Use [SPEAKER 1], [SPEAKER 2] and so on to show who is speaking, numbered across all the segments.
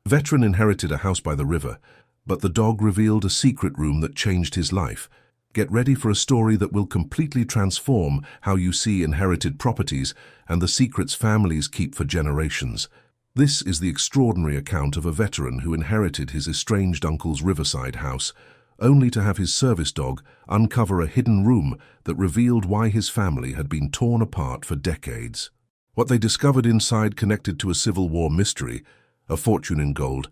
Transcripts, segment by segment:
[SPEAKER 1] Veteran inherited a house by the river, but the dog revealed a secret room that changed his life. Get ready for a story that will completely transform how you see inherited properties and the secrets families keep for generations. This is the extraordinary account of a veteran who inherited his estranged uncle's riverside house, only to have his service dog uncover a hidden room that revealed why his family had been torn apart for decades. What they discovered inside connected to a Civil War mystery, a fortune in gold,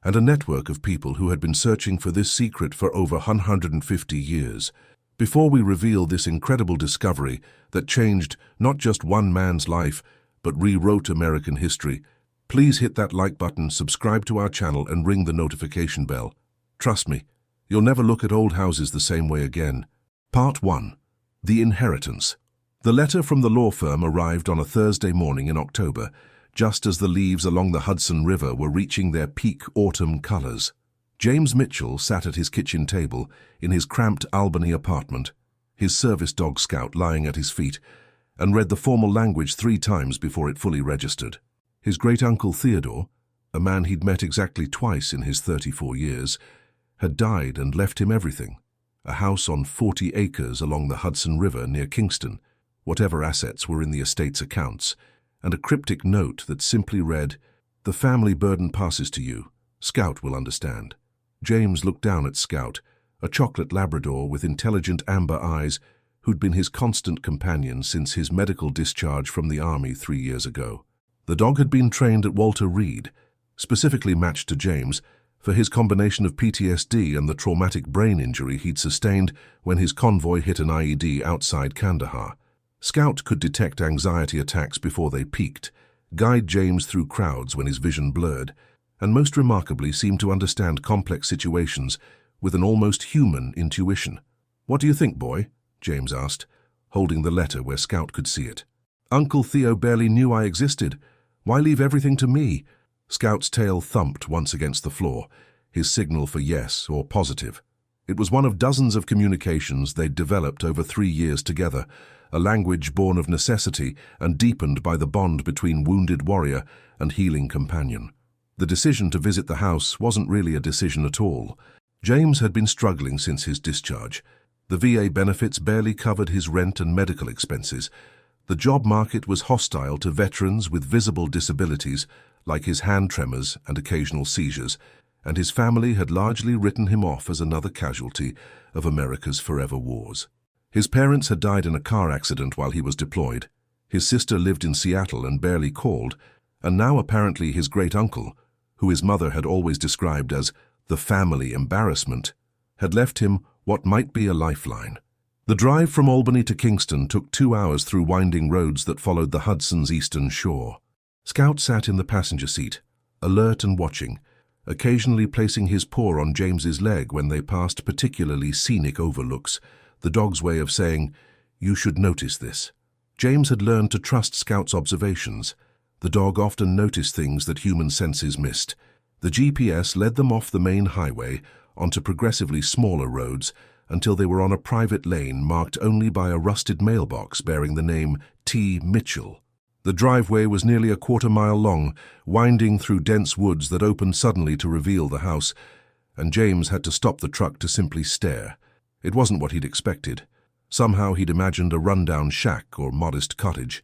[SPEAKER 1] and a network of people who had been searching for this secret for over 150 years. Before we reveal this incredible discovery that changed not just one man's life, but rewrote American history, please hit that like button, subscribe to our channel, and ring the notification bell. Trust me, you'll never look at old houses the same way again. Part 1. The Inheritance. The letter from the law firm arrived on a Thursday morning in October, just as the leaves along the Hudson River were reaching their peak autumn colors. James Mitchell sat at his kitchen table in his cramped Albany apartment, his service dog Scout lying at his feet, and read the formal language 3 times before it fully registered. His great-uncle Theodore, a man he'd met exactly twice in his 34 years, had died and left him everything: a house on 40 acres along the Hudson River near Kingston, whatever assets were in the estate's accounts, and a cryptic note that simply read, "The family burden passes to you. Scout will understand." James looked down at Scout, a chocolate Labrador with intelligent amber eyes who'd been his constant companion since his medical discharge from the army 3 years ago. The dog had been trained at Walter Reed, specifically matched to James, for his combination of PTSD and the traumatic brain injury he'd sustained when his convoy hit an IED outside Kandahar. Scout could detect anxiety attacks before they peaked, guide James through crowds when his vision blurred, and most remarkably seemed to understand complex situations with an almost human intuition. "What do you think, boy?" James asked, holding the letter where Scout could see it. "Uncle Theo barely knew I existed. Why leave everything to me?" Scout's tail thumped once against the floor, his signal for yes or positive. It was one of dozens of communications they'd developed over 3 years together, a language born of necessity and deepened by the bond between wounded warrior and healing companion. The decision to visit the house wasn't really a decision at all. James had been struggling since his discharge. The VA benefits barely covered his rent and medical expenses. The job market was hostile to veterans with visible disabilities, like his hand tremors and occasional seizures, and his family had largely written him off as another casualty of America's forever wars. His parents had died in a car accident while he was deployed. His sister lived in Seattle and barely called, and now apparently his great-uncle, who his mother had always described as the family embarrassment, had left him what might be a lifeline. The drive from Albany to Kingston took 2 hours through winding roads that followed the Hudson's eastern shore. Scout sat in the passenger seat, alert and watching, occasionally placing his paw on James's leg when they passed particularly scenic overlooks, the dog's way of saying, "You should notice this." James had learned to trust Scout's observations. The dog often noticed things that human senses missed. The GPS led them off the main highway onto progressively smaller roads until they were on a private lane marked only by a rusted mailbox bearing the name T. Mitchell. The driveway was nearly a quarter-mile long, winding through dense woods that opened suddenly to reveal the house, and James had to stop the truck to simply stare. It wasn't what he'd expected. Somehow he'd imagined a rundown shack or modest cottage.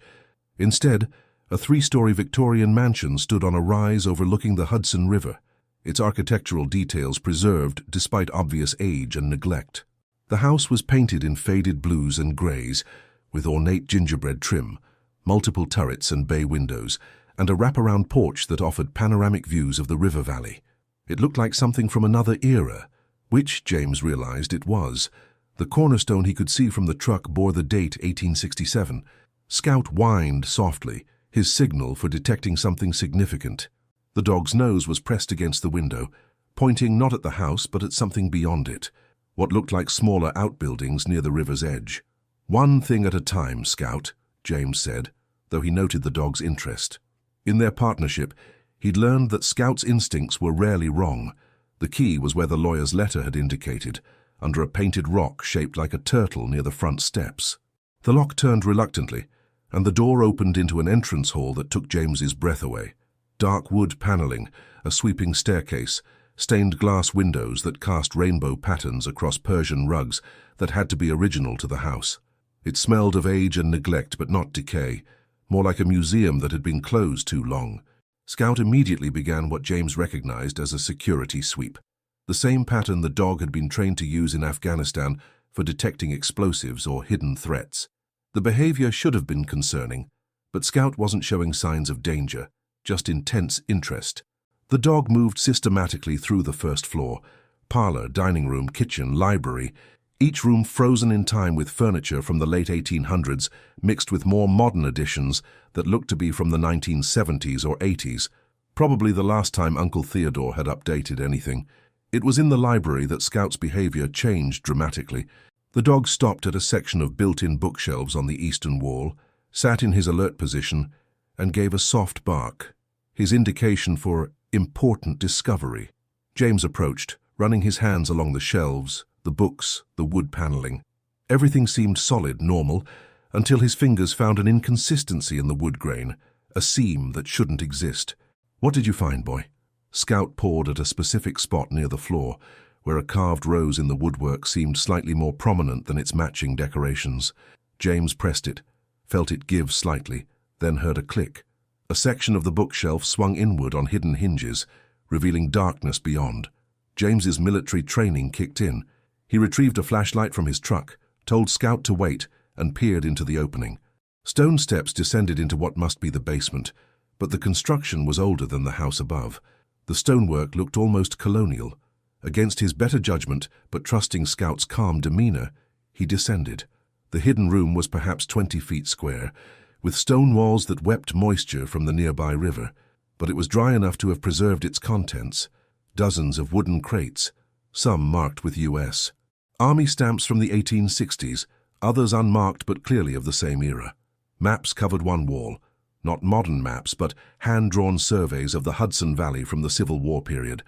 [SPEAKER 1] Instead, a 3-story Victorian mansion stood on a rise overlooking the Hudson River, its architectural details preserved despite obvious age and neglect. The house was painted in faded blues and grays, with ornate gingerbread trim, multiple turrets and bay windows, and a wraparound porch that offered panoramic views of the river valley. It looked like something from another era, which James realized it was. The cornerstone he could see from the truck bore the date 1867. Scout whined softly, his signal for detecting something significant. The dog's nose was pressed against the window, pointing not at the house but at something beyond it, what looked like smaller outbuildings near the river's edge. "One thing at a time, Scout," James said, though he noted the dog's interest. In their partnership, he'd learned that Scout's instincts were rarely wrong. The key was where the lawyer's letter had indicated, under a painted rock shaped like a turtle near the front steps. The lock turned reluctantly, and the door opened into an entrance hall that took James's breath away. Dark wood paneling, a sweeping staircase, stained glass windows that cast rainbow patterns across Persian rugs that had to be original to the house. It smelled of age and neglect, but not decay, more like a museum that had been closed too long. Scout immediately began what James recognized as a security sweep. The same pattern the dog had been trained to use in Afghanistan for detecting explosives or hidden threats. The behavior should have been concerning, but Scout wasn't showing signs of danger, just intense interest. The dog moved systematically through the first floor, parlor, dining room, kitchen, library, each room frozen in time with furniture from the late 1800s mixed with more modern additions that looked to be from the 1970s or 80s, probably the last time Uncle Theodore had updated anything. It was in the library that Scout's behavior changed dramatically. The dog stopped at a section of built-in bookshelves on the eastern wall, sat in his alert position, and gave a soft bark, his indication for important discovery. James approached, running his hands along the shelves, the books, the wood paneling. Everything seemed solid, normal, until his fingers found an inconsistency in the wood grain, a seam that shouldn't exist. "What did you find, boy?" Scout pawed at a specific spot near the floor, where a carved rose in the woodwork seemed slightly more prominent than its matching decorations. James pressed it, felt it give slightly, then heard a click. A section of the bookshelf swung inward on hidden hinges, revealing darkness beyond. James's military training kicked in. He retrieved a flashlight from his truck, told Scout to wait, and peered into the opening. Stone steps descended into what must be the basement, but the construction was older than the house above. The stonework looked almost colonial. Against his better judgment, but trusting Scout's calm demeanor, he descended. The hidden room was perhaps 20 feet square, with stone walls that wept moisture from the nearby river, but it was dry enough to have preserved its contents. Dozens of wooden crates, some marked with US Army stamps from the 1860s, others unmarked but clearly of the same era. Maps covered one wall, not modern maps, but hand-drawn surveys of the Hudson Valley from the Civil War period.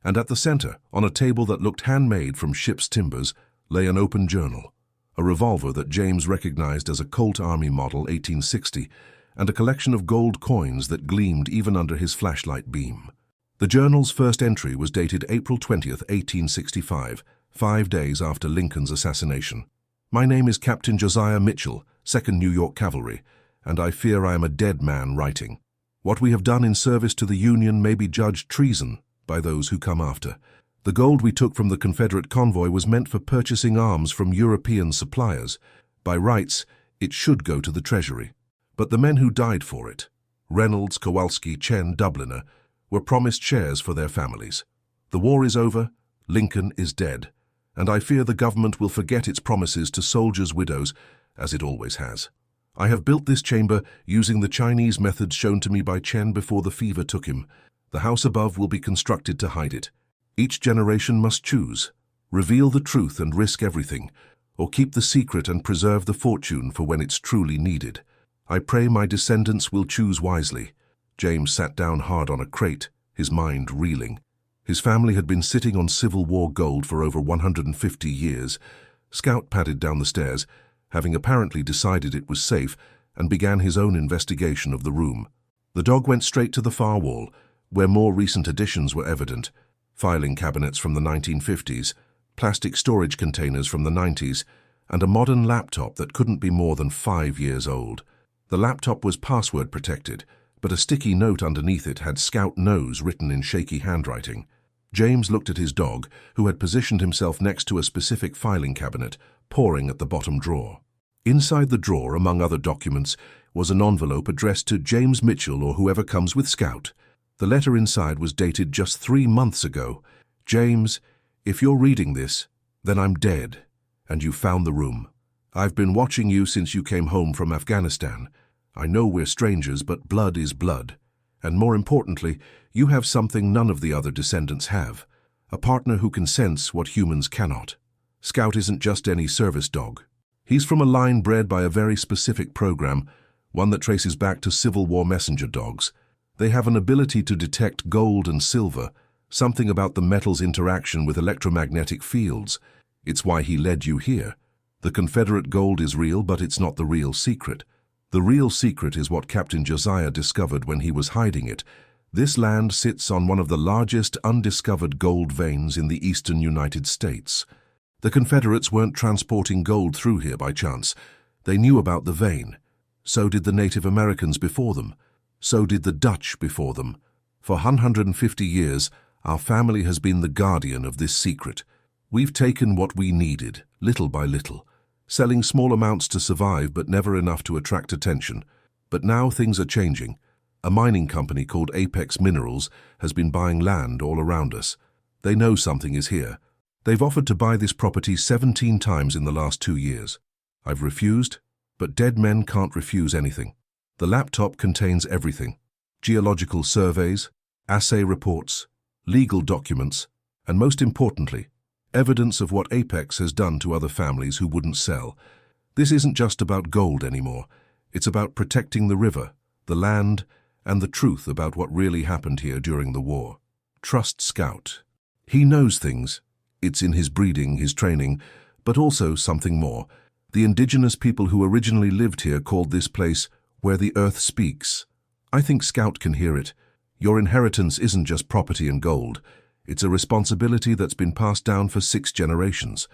[SPEAKER 1] And at the center, on a table that looked handmade from ship's timbers, lay an open journal, a revolver that James recognized as a Colt Army Model 1860, and a collection of gold coins that gleamed even under his flashlight beam. The journal's first entry was dated April 20th, 1865, 5 days after Lincoln's assassination. "My name is Captain Josiah Mitchell, 2nd New York Cavalry, and I fear I am a dead man writing. What we have done in service to the Union may be judged treason by those who come after. The gold we took from the Confederate convoy was meant for purchasing arms from European suppliers. By rights, it should go to the Treasury. But the men who died for it, Reynolds, Kowalski, Chen, Dubliner, were promised shares for their families. The war is over, Lincoln is dead, and I fear the government will forget its promises to soldiers' widows, as it always has. I have built this chamber using the Chinese methods shown to me by Chen before the fever took him. The house above will be constructed to hide it. Each generation must choose, reveal the truth and risk everything, or keep the secret and preserve the fortune for when it's truly needed. I pray my descendants will choose wisely." James sat down hard on a crate, his mind reeling. His family had been sitting on Civil War gold for over 150 years. Scout padded down the stairs, having apparently decided it was safe, and began his own investigation of the room. The dog went straight to the far wall, where more recent additions were evident. Filing cabinets from the 1950s, plastic storage containers from the 90s, and a modern laptop that couldn't be more than 5 years old. The laptop was password protected, but a sticky note underneath it had Scout Nose written in shaky handwriting. James looked at his dog, who had positioned himself next to a specific filing cabinet, pawing at the bottom drawer. Inside the drawer, among other documents, was an envelope addressed to James Mitchell or whoever comes with Scout. The letter inside was dated just 3 months ago. "James, if you're reading this, then I'm dead, and you found the room. I've been watching you since you came home from Afghanistan. I know we're strangers, but blood is blood. And more importantly, you have something none of the other descendants have, a partner who can sense what humans cannot. Scout isn't just any service dog. He's from a line bred by a very specific program, one that traces back to Civil War messenger dogs. They have an ability to detect gold and silver, something about the metal's interaction with electromagnetic fields. It's why he led you here. The Confederate gold is real, but it's not the real secret. The real secret is what Captain Josiah discovered when he was hiding it, This land sits on one of the largest undiscovered gold veins in the eastern United States. The Confederates weren't transporting gold through here by chance. They knew about the vein. So did the Native Americans before them. So did the Dutch before them. For 150 years, our family has been the guardian of this secret. We've taken what we needed, little by little, selling small amounts to survive but never enough to attract attention. But now things are changing. A mining company called Apex Minerals has been buying land all around us. They know something is here. They've offered to buy this property 17 times in the last 2 years. I've refused, but dead men can't refuse anything. The laptop contains everything: geological surveys, assay reports, legal documents, and most importantly, evidence of what Apex has done to other families who wouldn't sell. This isn't just about gold anymore. It's about protecting the river, the land, and the truth about what really happened here during the war. Trust Scout. He knows things. It's in his breeding, his training, but also something more. The indigenous people who originally lived here called this place where the earth speaks. I think Scout can hear it. Your inheritance isn't just property and gold. It's a responsibility that's been passed down for 6 generations.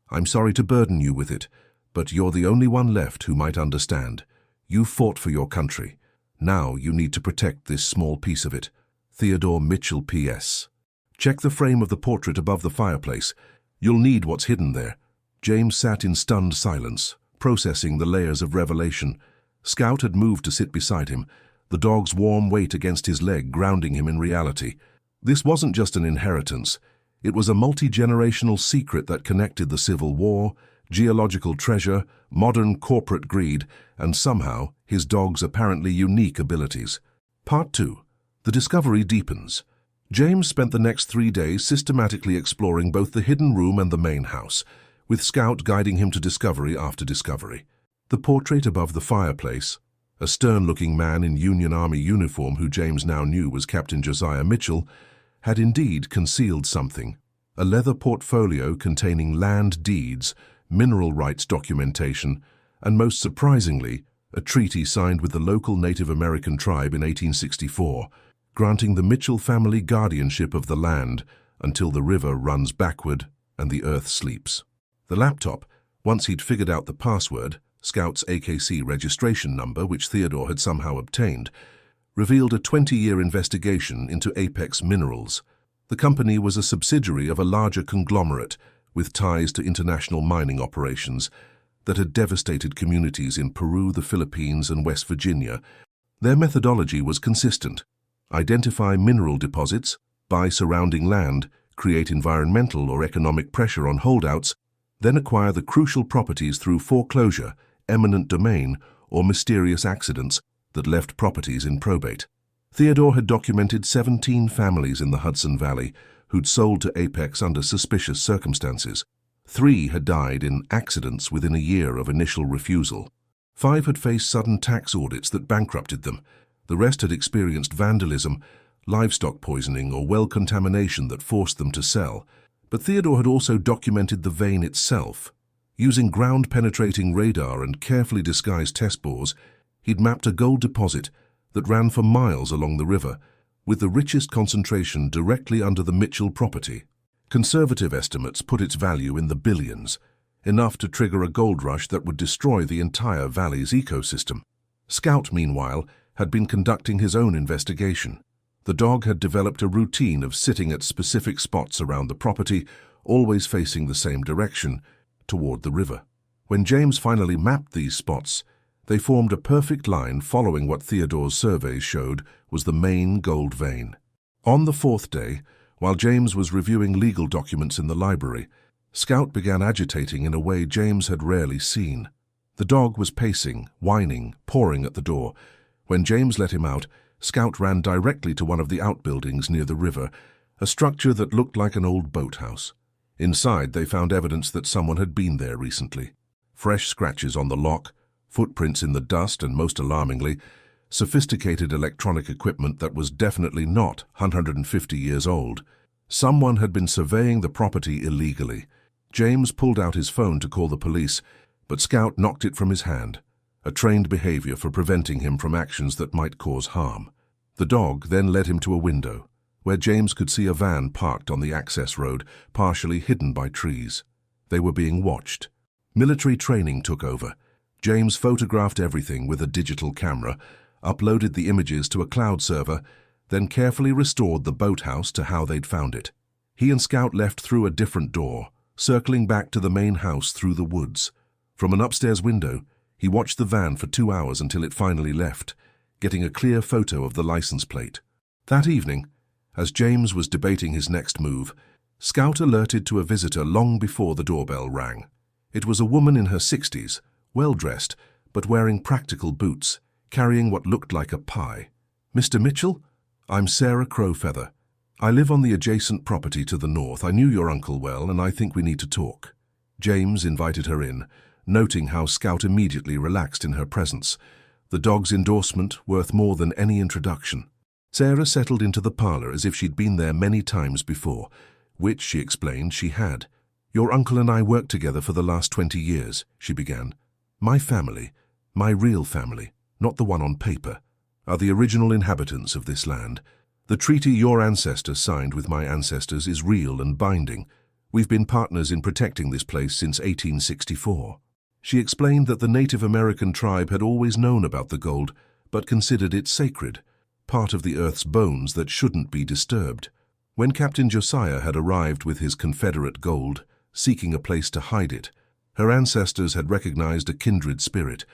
[SPEAKER 1] I'm sorry to burden you with it, but you're the only one left who might understand. You fought for your country. Now you need to protect this small piece of it. Theodore Mitchell P.S. Check the frame of the portrait above the fireplace. You'll need what's hidden there. James sat in stunned silence, processing the layers of revelation. Scout had moved to sit beside him, the dog's warm weight against his leg grounding him in reality. This wasn't just an inheritance. It was a multi-generational secret that connected the Civil War, geological treasure, modern corporate greed, and somehow his dog's apparently unique abilities. Part 2. The discovery deepens. James spent the next 3 days systematically exploring both the hidden room and the main house, with Scout guiding him to discovery after discovery. The portrait above the fireplace, a stern-looking man in Union Army uniform who James now knew was Captain Josiah Mitchell, had indeed concealed something. A leather portfolio containing land deeds, mineral rights documentation, and most surprisingly, a treaty signed with the local Native American tribe in 1864, granting the Mitchell family guardianship of the land until the river runs backward and the earth sleeps. The laptop, once he'd figured out the password, Scout's AKC registration number, which Theodore had somehow obtained, revealed a 20-year investigation into Apex Minerals. The company was a subsidiary of a larger conglomerate with ties to international mining operations that had devastated communities in Peru, the Philippines, and West Virginia. Their methodology was consistent: identify mineral deposits, buy surrounding land, create environmental or economic pressure on holdouts, then acquire the crucial properties through foreclosure, eminent domain, or mysterious accidents that left properties in probate. Theodore had documented 17 families in the Hudson Valley who'd sold to Apex under suspicious circumstances. 3 had died in accidents within a year of initial refusal. 5 had faced sudden tax audits that bankrupted them. The rest had experienced vandalism, livestock poisoning, or well contamination that forced them to sell. But Theodore had also documented the vein itself. Using ground-penetrating radar and carefully disguised test bores, he'd mapped a gold deposit that ran for miles along the river, with the richest concentration directly under the Mitchell property. Conservative estimates put its value in the billions, enough to trigger a gold rush that would destroy the entire valley's ecosystem. Scout, meanwhile, had been conducting his own investigation. The dog had developed a routine of sitting at specific spots around the property, always facing the same direction, toward the river. When James finally mapped these spots, they formed a perfect line following what Theodore's surveys showed was the main gold vein. On the 4th day, while James was reviewing legal documents in the library, Scout began agitating in a way James had rarely seen. The dog was pacing, whining, pawing at the door. When James let him out, Scout ran directly to one of the outbuildings near the river, a structure that looked like an old boathouse. Inside, they found evidence that someone had been there recently. Fresh scratches on the lock, footprints in the dust, and most alarmingly, sophisticated electronic equipment that was definitely not 150 years old. Someone had been surveying the property illegally. James pulled out his phone to call the police, but Scout knocked it from his hand, a trained behavior for preventing him from actions that might cause harm. The dog then led him to a window, where James could see a van parked on the access road, partially hidden by trees. They were being watched. Military training took over. James photographed everything with a digital camera, uploaded the images to a cloud server, then carefully restored the boathouse to how they'd found it. He and Scout left through a different door, circling back to the main house through the woods. From an upstairs window, he watched the van for 2 hours until it finally left, getting a clear photo of the license plate. That evening, as James was debating his next move, Scout alerted to a visitor long before the doorbell rang. It was a woman in her 60s, well-dressed, but wearing practical boots, carrying what looked like a pie. "Mr. Mitchell? I'm Sarah Crowfeather. I live on the adjacent property to the north. I knew your uncle well, and I think we need to talk." James invited her in, noting how Scout immediately relaxed in her presence, the dog's endorsement worth more than any introduction. Sarah settled into the parlor as if she'd been there many times before, which, she explained, she had. "Your uncle and I worked together for the last 20 years, she began. "My family, my real family, not the one on paper, are the original inhabitants of this land. The treaty your ancestors signed with my ancestors is real and binding. We've been partners in protecting this place since 1864. She explained that the Native American tribe had always known about the gold, but considered it sacred, part of the earth's bones that shouldn't be disturbed. When Captain Josiah had arrived with his Confederate gold, seeking a place to hide it, her ancestors had recognized a kindred spirit,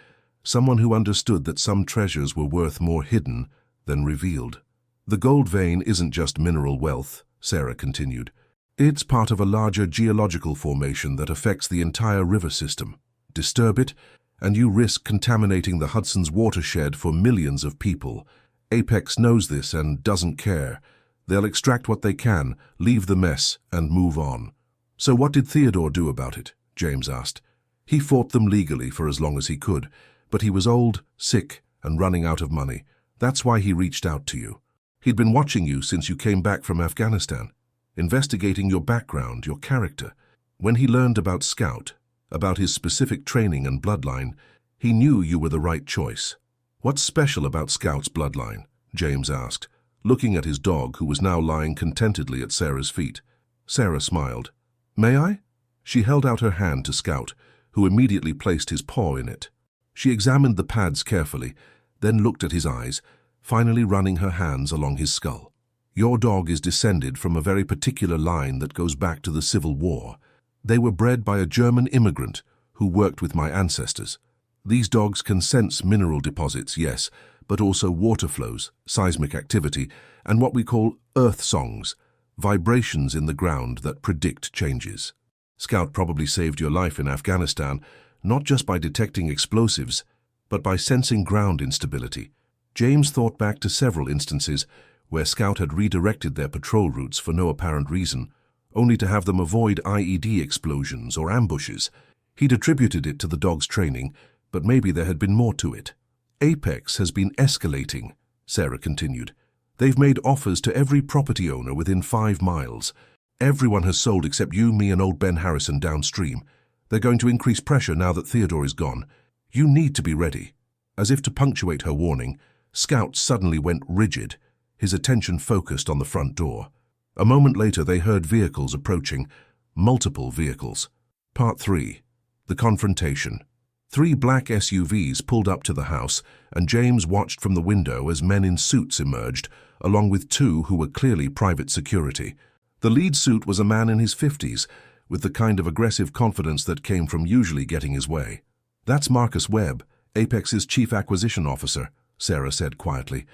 [SPEAKER 1] someone who understood that some treasures were worth more hidden than revealed. The gold vein isn't just mineral wealth, Sarah continued. It's part of a larger geological formation that affects the entire river system. Disturb it, and you risk contaminating the Hudson's watershed for millions of people. Apex knows this and doesn't care. They'll extract what they can, leave the mess, and move on. "So what did Theodore do about it?" James asked. "He fought them legally for as long as he could, but he was old, sick, and running out of money. That's why he reached out to you. He'd been watching you since you came back from Afghanistan, investigating your background, your character. When he learned about Scout, about his specific training and bloodline, he knew you were the right choice." "What's special about Scout's bloodline?" James asked, looking at his dog, who was now lying contentedly at Sarah's feet. Sarah smiled. "May I?" She held out her hand to Scout, who immediately placed his paw in it. She examined the pads carefully, then looked at his eyes, finally running her hands along his skull. "Your dog is descended from a very particular line that goes back to the Civil War. They were bred by a German immigrant who worked with my ancestors. These dogs can sense mineral deposits, yes, but also water flows, seismic activity, and what we call earth songs, vibrations in the ground that predict changes. Scout probably saved your life in Afghanistan, not just by detecting explosives, but by sensing ground instability." James thought back to several instances where Scout had redirected their patrol routes for no apparent reason, only to have them avoid IED explosions or ambushes. He'd attributed it to the dog's training, but maybe there had been more to it. "Apex has been escalating," Sarah continued. "They've made offers to every property owner within 5 miles. Everyone has sold except you, me, and old Ben Harrison downstream. They're going to increase pressure now that Theodore is gone. You need to be ready." As if to punctuate her warning, Scout suddenly went rigid, his attention focused on the front door. A moment later they heard vehicles approaching, multiple vehicles. Part 3. The Confrontation. 3 black SUVs pulled up to the house, and James watched from the window as men in suits emerged, along with 2 who were clearly private security. The lead suit was a man in his 50s, with the kind of aggressive confidence that came from usually getting his way. "That's Marcus Webb, Apex's chief acquisition officer," Sarah said quietly.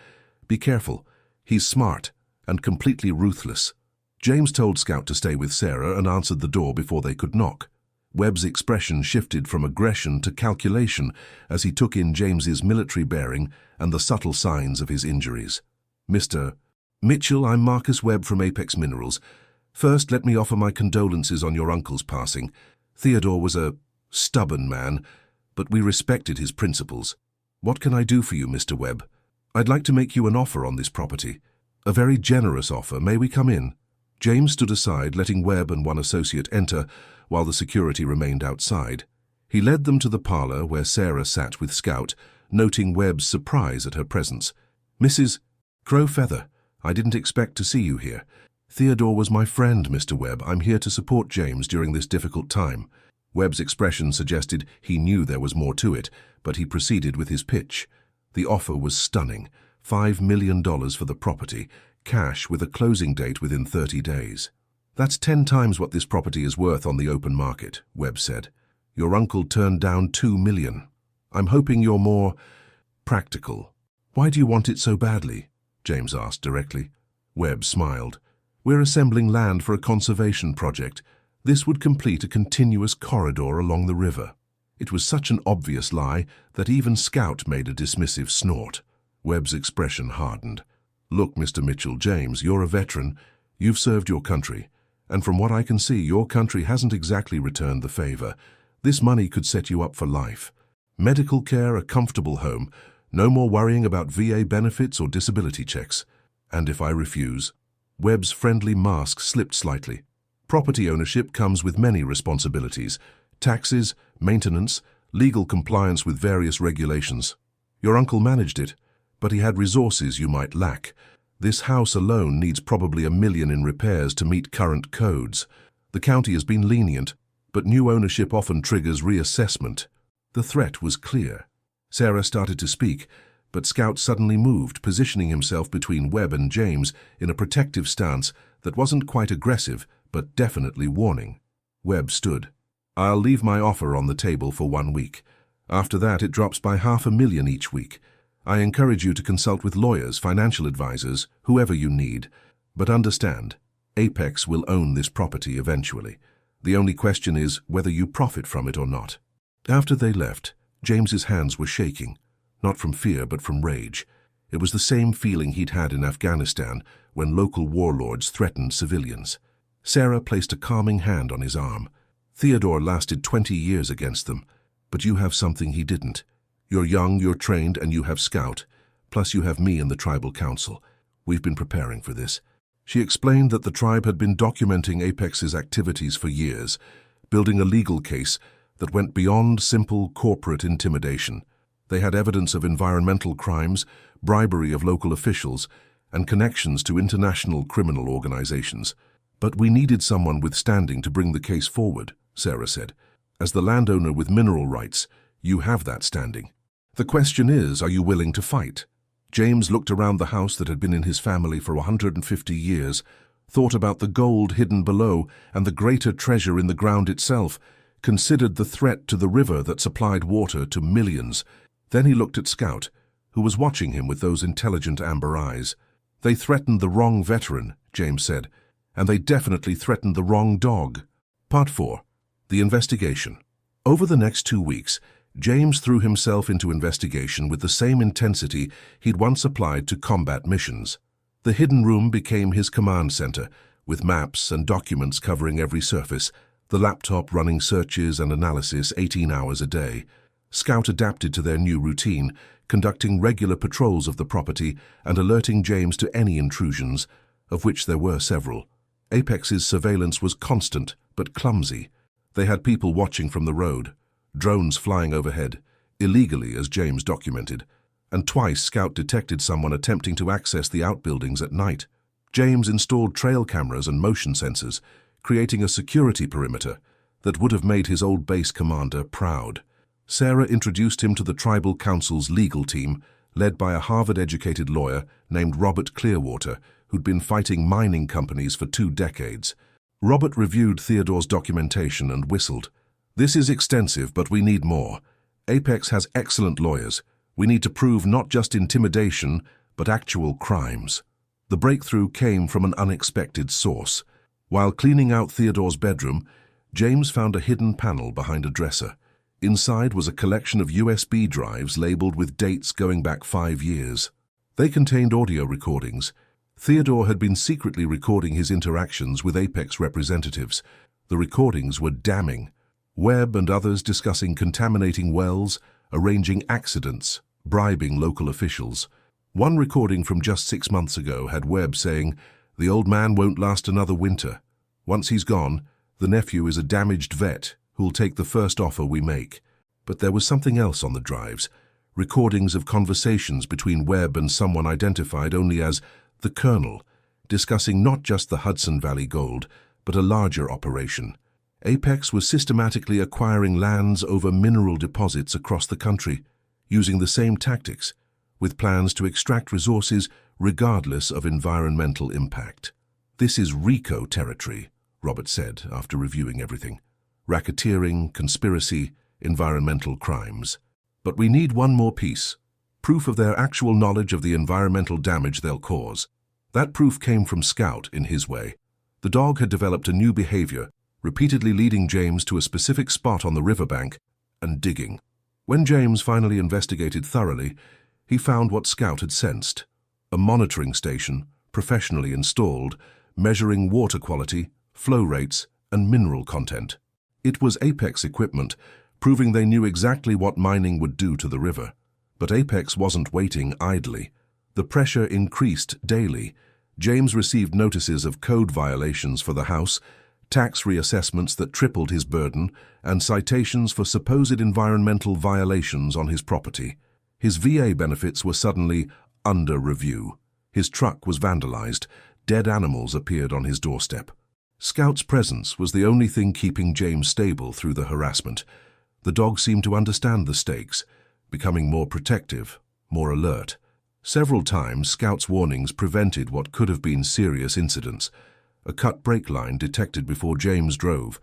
[SPEAKER 1] "Be careful. He's smart and completely ruthless." James told Scout to stay with Sarah and answered the door before they could knock. Webb's expression shifted from aggression to calculation as he took in James's military bearing and the subtle signs of his injuries. "Mr. Mitchell, I'm Marcus Webb from Apex Minerals. First, let me offer my condolences on your uncle's passing. Theodore was a stubborn man, but we respected his principles. What can I do for you, Mr. Webb? I'd like to make you an offer on this property. A very generous offer. May we come in?" James stood aside, letting Webb and 1 associate enter, while the security remained outside. He led them to the parlor where Sarah sat with Scout, noting Webb's surprise at her presence. "Mrs. Crow Feather, I didn't expect to see you here. Theodore was my friend, Mr. Webb. I'm here to support James during this difficult time. Webb's expression suggested he knew there was more to it, but he proceeded with his pitch. The offer was stunning. $5 million for the property, cash with a closing date within 30 days. That's 10 times what this property is worth on the open market, Webb said. Your uncle turned down $2 million. I'm hoping you're more practical. Why do you want it so badly? James asked directly. Webb smiled. We're assembling land for a conservation project. This would complete a continuous corridor along the river. It was such an obvious lie that even Scout made a dismissive snort. Webb's expression hardened. Look, Mr. Mitchell, James, you're a veteran. You've served your country. And from what I can see, your country hasn't exactly returned the favor. This money could set you up for life. Medical care, a comfortable home, no more worrying about VA benefits or disability checks. And if I refuse? Webb's friendly mask slipped slightly. Property ownership comes with many responsibilities. Taxes, maintenance, legal compliance with various regulations. Your uncle managed it, but he had resources you might lack. This house alone needs probably $1 million in repairs to meet current codes. The county has been lenient, but new ownership often triggers reassessment. The threat was clear. Sarah started to speak, but Scout suddenly moved, positioning himself between Webb and James in a protective stance that wasn't quite aggressive, but definitely warning. Webb stood. I'll leave my offer on the table for 1 week. After that, it drops by $500,000 each week. I encourage you to consult with lawyers, financial advisors, whoever you need. But understand, Apex will own this property eventually. The only question is whether you profit from it or not. After they left, James's hands were shaking, not from fear but from rage. It was the same feeling he'd had in Afghanistan when local warlords threatened civilians. Sarah placed a calming hand on his arm. Theodore lasted 20 years against them, but you have something he didn't. You're young, you're trained, and you have Scout. Plus you have me and the tribal council. We've been preparing for this. She explained that the tribe had been documenting Apex's activities for years, building a legal case that went beyond simple corporate intimidation. They had evidence of environmental crimes, bribery of local officials, and connections to international criminal organizations. But we needed someone with standing to bring the case forward, Sarah said. As the landowner with mineral rights, you have that standing. The question is, are you willing to fight? James looked around the house that had been in his family for 150 years, thought about the gold hidden below and the greater treasure in the ground itself, considered the threat to the river that supplied water to millions. Then he looked at Scout, who was watching him with those intelligent amber eyes. They threatened the wrong veteran, James said, and they definitely threatened the wrong dog. Part 4. The investigation. Over the next 2 weeks, James threw himself into investigation with the same intensity he'd once applied to combat missions. The hidden room became his command center, with maps and documents covering every surface, the laptop running searches and analysis 18 hours a day. Scout adapted to their new routine, conducting regular patrols of the property and alerting James to any intrusions, of which there were several. Apex's surveillance was constant but clumsy. They had people watching from the road, drones flying overhead, illegally as James documented, and twice Scout detected someone attempting to access the outbuildings at night. James installed trail cameras and motion sensors, creating a security perimeter that would have made his old base commander proud. Sarah introduced him to the tribal council's legal team, led by a Harvard-educated lawyer named Robert Clearwater, who'd been fighting mining companies for 2 decades. Robert reviewed Theodore's documentation and whistled. This is extensive, but we need more. Apex has excellent lawyers. We need to prove not just intimidation, but actual crimes. The breakthrough came from an unexpected source. While cleaning out Theodore's bedroom, James found a hidden panel behind a dresser. Inside was a collection of USB drives labeled with dates going back 5 years. They contained audio recordings. Theodore had been secretly recording his interactions with Apex representatives. The recordings were damning. Webb and others discussing contaminating wells, arranging accidents, bribing local officials. One recording from just 6 months ago had Webb saying, "The old man won't last another winter. Once he's gone, the nephew is a damaged vet who'll take the first offer we make." But there was something else on the drives. recordings of conversations between Webb and someone identified only as the Colonel, discussing not just the Hudson Valley gold, but a larger operation. Apex was systematically acquiring lands over mineral deposits across the country, using the same tactics, with plans to extract resources regardless of environmental impact. "This is RICO territory," Robert said after reviewing everything. "Racketeering, conspiracy, environmental crimes. But we need one more piece, proof of their actual knowledge of the environmental damage they'll cause." That proof came from Scout, in his way. The dog had developed a new behavior, repeatedly leading James to a specific spot on the riverbank and digging. When James finally investigated thoroughly, he found what Scout had sensed: a monitoring station, professionally installed, measuring water quality, flow rates, and mineral content. It was Apex equipment, proving they knew exactly what mining would do to the river. But Apex wasn't waiting idly. The pressure increased daily. James received notices of code violations for the house, tax reassessments that tripled his burden, and citations for supposed environmental violations on his property. His VA benefits were suddenly under review. His truck was vandalized. Dead animals appeared on his doorstep. Scout's presence was the only thing keeping James stable through the harassment. The dog seemed to understand the stakes, becoming more protective, more alert. Several times, Scout's warnings prevented what could have been serious incidents. A cut brake line detected before James drove.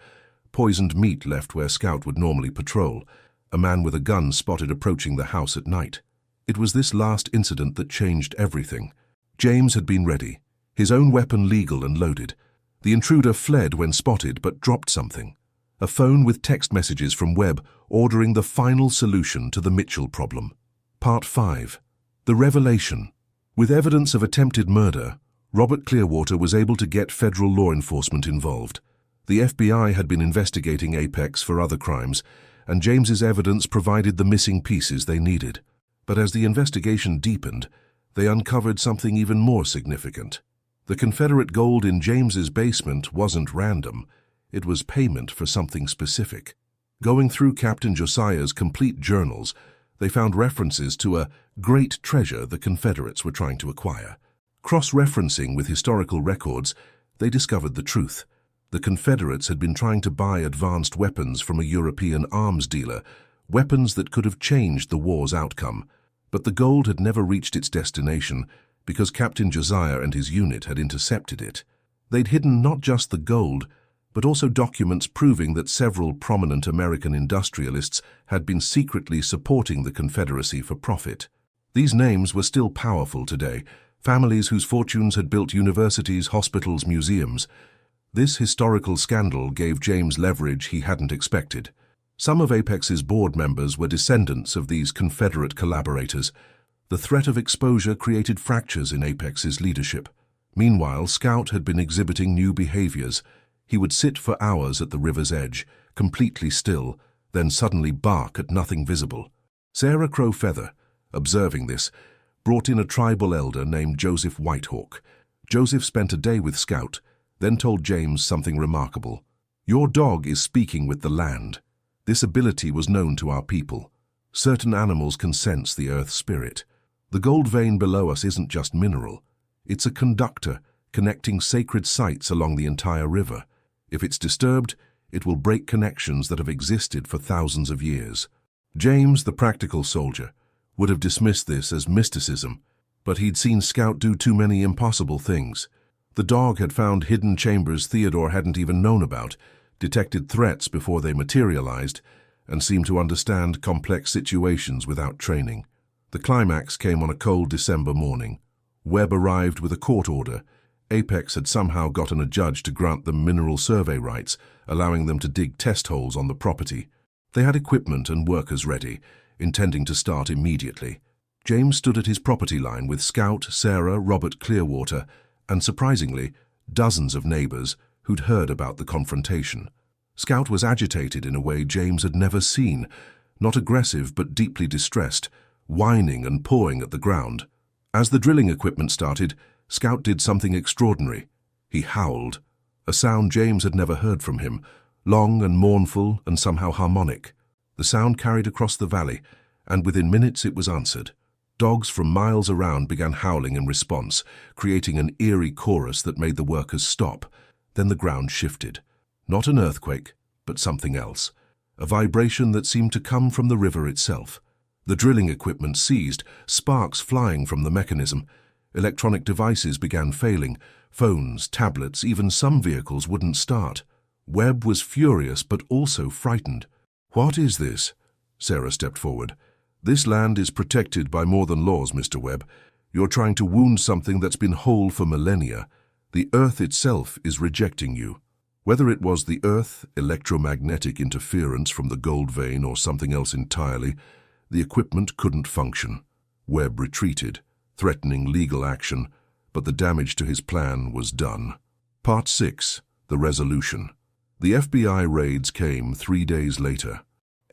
[SPEAKER 1] Poisoned meat left where Scout would normally patrol. A man with a gun spotted approaching the house at night. It was this last incident that changed everything. James had been ready, his own weapon legal and loaded. The intruder fled when spotted but dropped something. A phone with text messages from Webb ordering the final solution to the Mitchell problem. Part 5. The Revelation. With evidence of attempted murder, Robert Clearwater was able to get federal law enforcement involved. The FBI had been investigating Apex for other crimes, and James's evidence provided the missing pieces they needed. But as the investigation deepened, they uncovered something even more significant. The Confederate gold in James's basement wasn't random. It was payment for something specific. Going through Captain Josiah's complete journals, they found references to a great treasure the Confederates were trying to acquire. Cross-referencing with historical records, they discovered the truth. The Confederates had been trying to buy advanced weapons from a European arms dealer, weapons that could have changed the war's outcome. But the gold had never reached its destination because Captain Josiah and his unit had intercepted it. They'd hidden not just the gold, but also documents proving that several prominent American industrialists had been secretly supporting the Confederacy for profit. These names were still powerful today, families whose fortunes had built universities, hospitals, museums. This historical scandal gave James leverage he hadn't expected. Some of Apex's board members were descendants of these Confederate collaborators. The threat of exposure created fractures in Apex's leadership. Meanwhile, Scout had been exhibiting new behaviors. He would sit for hours at the river's edge, completely still, then suddenly bark at nothing visible. Sarah Crow Feather, observing this, brought in a tribal elder named Joseph Whitehawk. Joseph spent a day with Scout, then told James something remarkable. "Your dog is speaking with the land. This ability was known to our people. Certain animals can sense the earth spirit. The gold vein below us isn't just mineral. It's a conductor connecting sacred sites along the entire river. If it's disturbed, it will break connections that have existed for thousands of years." James, the practical soldier, would have dismissed this as mysticism, but he'd seen Scout do too many impossible things. The dog had found hidden chambers Theodore hadn't even known about, detected threats before they materialized, and seemed to understand complex situations without training. The climax came on a cold December morning. Webb arrived with a court order. Apex had somehow gotten a judge to grant them mineral survey rights, allowing them to dig test holes on the property. They had equipment and workers ready, intending to start immediately. James stood at his property line with Scout, Sarah, Robert Clearwater, and surprisingly, dozens of neighbors who'd heard about the confrontation. Scout was agitated in a way James had never seen, not aggressive but deeply distressed, whining and pawing at the ground. As the drilling equipment started, Scout did something extraordinary. He howled, a sound James had never heard from him, long and mournful and somehow harmonic. The sound carried across the valley, and within minutes it was answered. Dogs from miles around began howling in response, creating an eerie chorus that made the workers stop. Then the ground shifted. Not an earthquake, but something else. A vibration that seemed to come from the river itself. The drilling equipment seized, sparks flying from the mechanism. Electronic devices began failing. Phones, tablets, even some vehicles wouldn't start. Webb was furious but also frightened. "What is this?" Sarah stepped forward. "This land is protected by more than laws, Mr. Webb. You're trying to wound something that's been whole for millennia. The Earth itself is rejecting you." Whether it was the Earth, electromagnetic interference from the gold vein, or something else entirely, the equipment couldn't function. Webb retreated, threatening legal action, but the damage to his plan was done. Part 6. The Resolution. The FBI raids came 3 days later.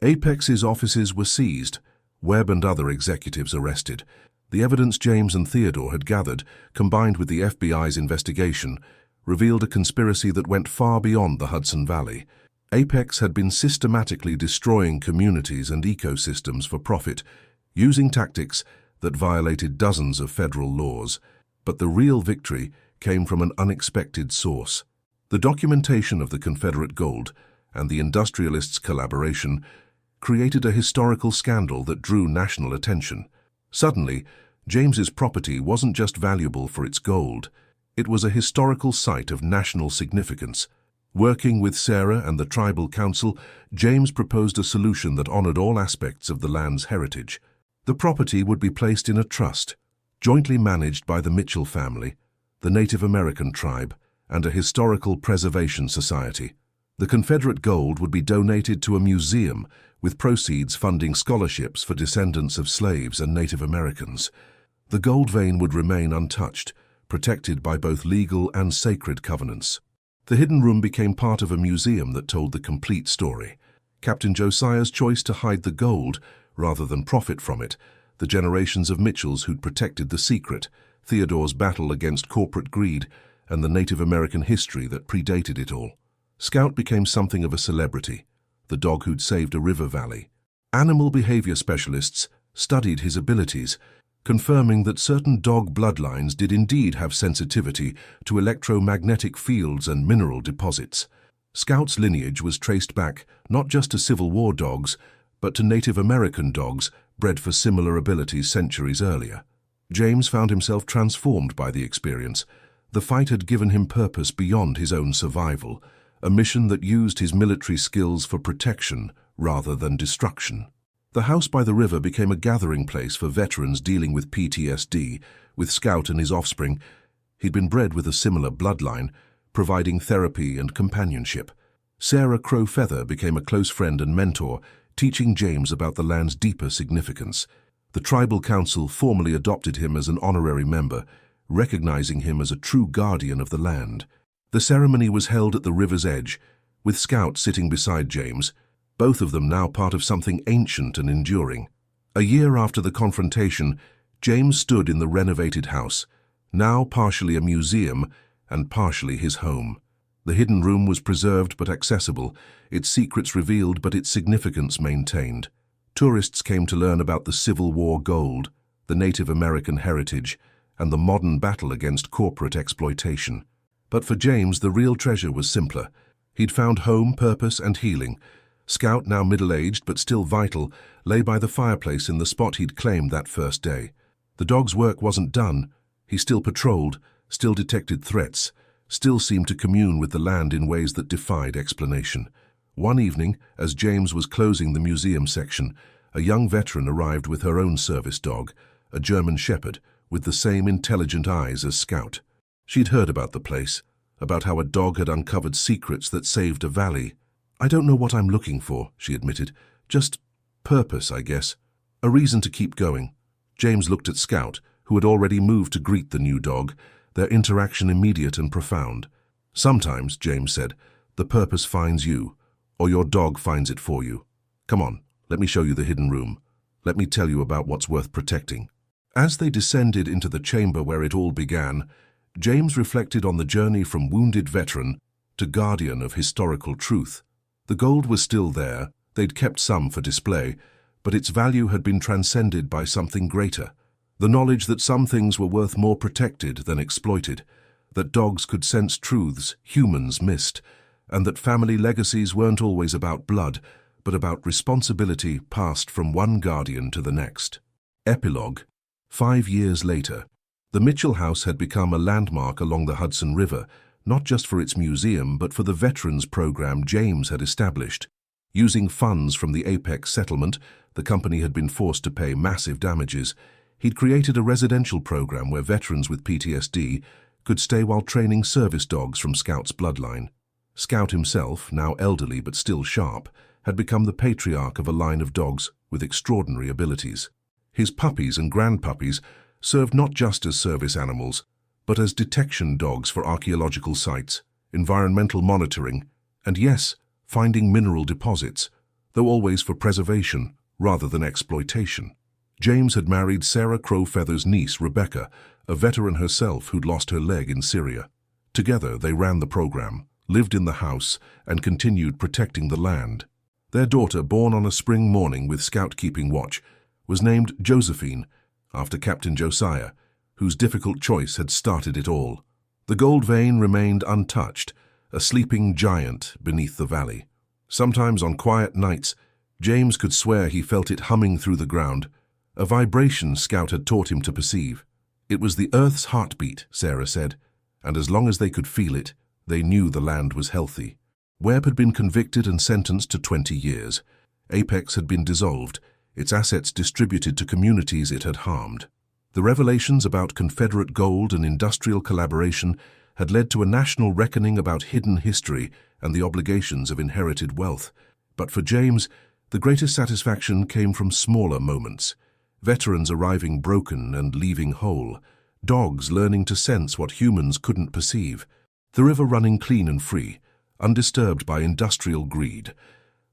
[SPEAKER 1] Apex's offices were seized, Webb and other executives arrested. The evidence James and Theodore had gathered, combined with the FBI's investigation, revealed a conspiracy that went far beyond the Hudson Valley. Apex had been systematically destroying communities and ecosystems for profit, using tactics that violated dozens of federal laws. But the real victory came from an unexpected source. The documentation of the Confederate gold and the industrialists' collaboration created a historical scandal that drew national attention. Suddenly, James's property wasn't just valuable for its gold. It was a historical site of national significance. Working with Sarah and the tribal council, James proposed a solution that honored all aspects of the land's heritage. The property would be placed in a trust, jointly managed by the Mitchell family, the Native American tribe, and a historical preservation society. The Confederate gold would be donated to a museum, with proceeds funding scholarships for descendants of slaves and Native Americans. The gold vein would remain untouched, protected by both legal and sacred covenants. The hidden room became part of a museum that told the complete story. Captain Josiah's choice to hide the gold, rather than profit from it, the generations of Mitchells who'd protected the secret, Theodore's battle against corporate greed, and the Native American history that predated it all. Scout became something of a celebrity, the dog who'd saved a river valley. Animal behavior specialists studied his abilities, confirming that certain dog bloodlines did indeed have sensitivity to electromagnetic fields and mineral deposits. Scout's lineage was traced back not just to Civil War dogs, but to Native American dogs bred for similar abilities centuries earlier. James found himself transformed by the experience. The fight had given him purpose beyond his own survival, a mission that used his military skills for protection rather than destruction. The house by the river became a gathering place for veterans dealing with PTSD. With Scout and his offspring, he'd been bred with a similar bloodline, providing therapy and companionship. Sarah Crow Feather became a close friend and mentor, teaching James about the land's deeper significance. The tribal council formally adopted him as an honorary member, recognizing him as a true guardian of the land. The ceremony was held at the river's edge, with Scout sitting beside James, both of them now part of something ancient and enduring. A year after the confrontation, James stood in the renovated house, now partially a museum and partially his home. The hidden room was preserved but accessible, its secrets revealed but its significance maintained. Tourists came to learn about the Civil War gold, the Native American heritage, and the modern battle against corporate exploitation. But for James, the real treasure was simpler. He'd found home, purpose, and healing. Scout, now middle-aged but still vital, lay by the fireplace in the spot he'd claimed that first day. The dog's work wasn't done. He still patrolled, still detected threats, still seemed to commune with the land in ways that defied explanation. One evening, as James was closing the museum section, a young veteran arrived with her own service dog, a German shepherd, with the same intelligent eyes as Scout. She'd heard about the place, about how a dog had uncovered secrets that saved a valley. "I don't know what I'm looking for," she admitted. "Just purpose, I guess. A reason to keep going." James looked at Scout, who had already moved to greet the new dog, their interaction immediate and profound. "Sometimes," James said, "the purpose finds you, or your dog finds it for you. Come on, let me show you the hidden room. Let me tell you about what's worth protecting." As they descended into the chamber where it all began, James reflected on the journey from wounded veteran to guardian of historical truth. The gold was still there, they'd kept some for display, but its value had been transcended by something greater. The knowledge that some things were worth more protected than exploited, that dogs could sense truths humans missed, and that family legacies weren't always about blood, but about responsibility passed from one guardian to the next. Epilogue. 5 years later, the Mitchell House had become a landmark along the Hudson River, not just for its museum but for the veterans program James had established. Using funds from the Apex settlement, the company had been forced to pay massive damages. He'd created a residential program where veterans with PTSD could stay while training service dogs from Scout's bloodline. Scout himself, now elderly but still sharp, had become the patriarch of a line of dogs with extraordinary abilities. His puppies and grandpuppies served not just as service animals, but as detection dogs for archaeological sites, environmental monitoring, and yes, finding mineral deposits, though always for preservation rather than exploitation. James had married Sarah Crowfeather's niece, Rebecca, a veteran herself who'd lost her leg in Syria. Together they ran the program, lived in the house, and continued protecting the land. Their daughter, born on a spring morning with Scout keeping watch, was named Josephine, after Captain Josiah, whose difficult choice had started it all. The gold vein remained untouched, a sleeping giant beneath the valley. Sometimes on quiet nights, James could swear he felt it humming through the ground, a vibration Scout had taught him to perceive. It was the Earth's heartbeat, Sarah said, and as long as they could feel it, they knew the land was healthy. Webb had been convicted and sentenced to 20 years. Apex had been dissolved, its assets distributed to communities it had harmed. The revelations about Confederate gold and industrial collaboration had led to a national reckoning about hidden history and the obligations of inherited wealth. But for James, the greatest satisfaction came from smaller moments. Veterans arriving broken and leaving whole. Dogs learning to sense what humans couldn't perceive. The river running clean and free, undisturbed by industrial greed.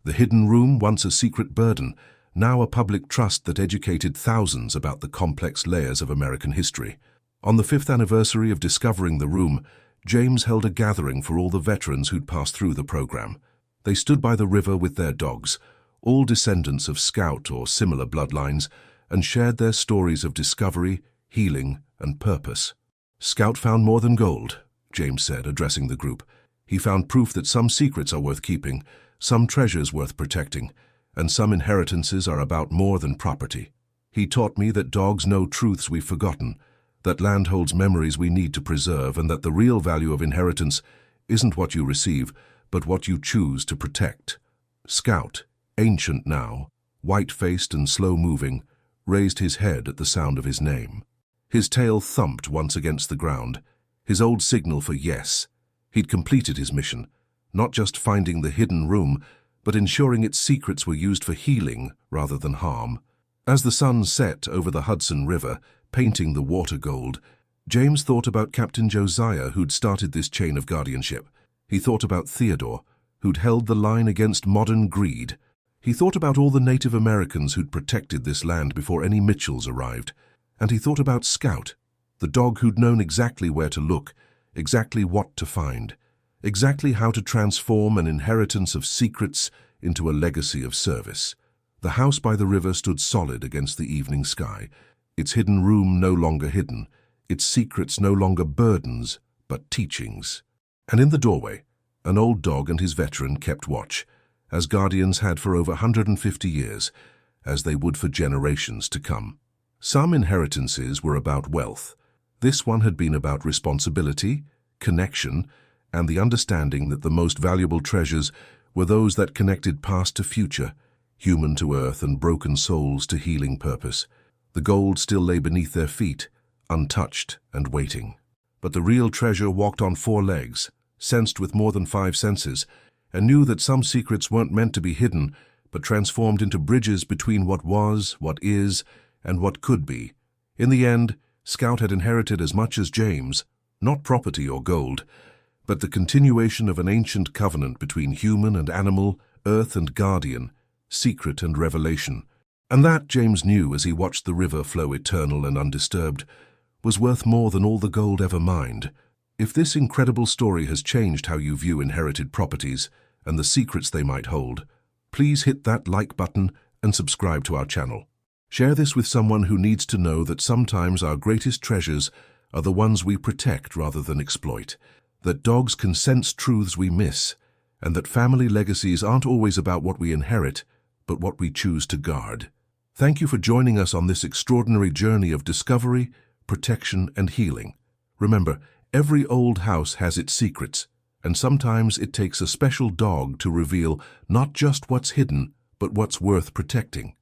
[SPEAKER 1] The hidden room, once a secret burden, now a public trust that educated thousands about the complex layers of American history. On the 5th anniversary of discovering the room, James held a gathering for all the veterans who'd passed through the program. They stood by the river with their dogs, all descendants of Scout or similar bloodlines, and shared their stories of discovery, healing, and purpose. "Scout found more than gold," James said, addressing the group. "He found proof that some secrets are worth keeping, some treasures worth protecting, and some inheritances are about more than property. He taught me that dogs know truths we've forgotten, that land holds memories we need to preserve, and that the real value of inheritance isn't what you receive, but what you choose to protect." Scout, ancient now, white-faced and slow-moving, raised his head at the sound of his name. His tail thumped once against the ground, his old signal for yes. He'd completed his mission, not just finding the hidden room, but ensuring its secrets were used for healing rather than harm. As the sun set over the Hudson River, painting the water gold, James thought about Captain Josiah, who'd started this chain of guardianship. He thought about Theodore, who'd held the line against modern greed. He thought about all the Native Americans who'd protected this land before any Mitchells arrived. And he thought about Scout, the dog who'd known exactly where to look, exactly what to find, exactly how to transform an inheritance of secrets into a legacy of service. The house by the river stood solid against the evening sky, its hidden room no longer hidden, its secrets no longer burdens, but teachings. And in the doorway, an old dog and his veteran kept watch, as guardians had for over 150 years, as they would for generations to come. Some inheritances were about wealth. This one had been about responsibility, connection, and the understanding that the most valuable treasures were those that connected past to future, human to earth and broken souls to healing purpose. The gold still lay beneath their feet, untouched and waiting. But the real treasure walked on 4 legs, sensed with more than 5 senses, and knew that some secrets weren't meant to be hidden, but transformed into bridges between what was, what is, and what could be. In the end, Scout had inherited as much as James, not property or gold, but the continuation of an ancient covenant between human and animal, earth and guardian, secret and revelation. And that, James knew as he watched the river flow eternal and undisturbed, was worth more than all the gold ever mined. If this incredible story has changed how you view inherited properties and the secrets they might hold, please hit that like button and and subscribe to our channel. Share this with someone who needs to know that sometimes our greatest treasures are the ones we protect rather than exploit, that dogs can sense truths we miss, and that family legacies aren't always about what we inherit, but what we choose to guard. Thank you for joining us on this extraordinary journey of discovery, protection, and healing. Remember, every old house has its secrets, and sometimes it takes a special dog to reveal not just what's hidden, but what's worth protecting.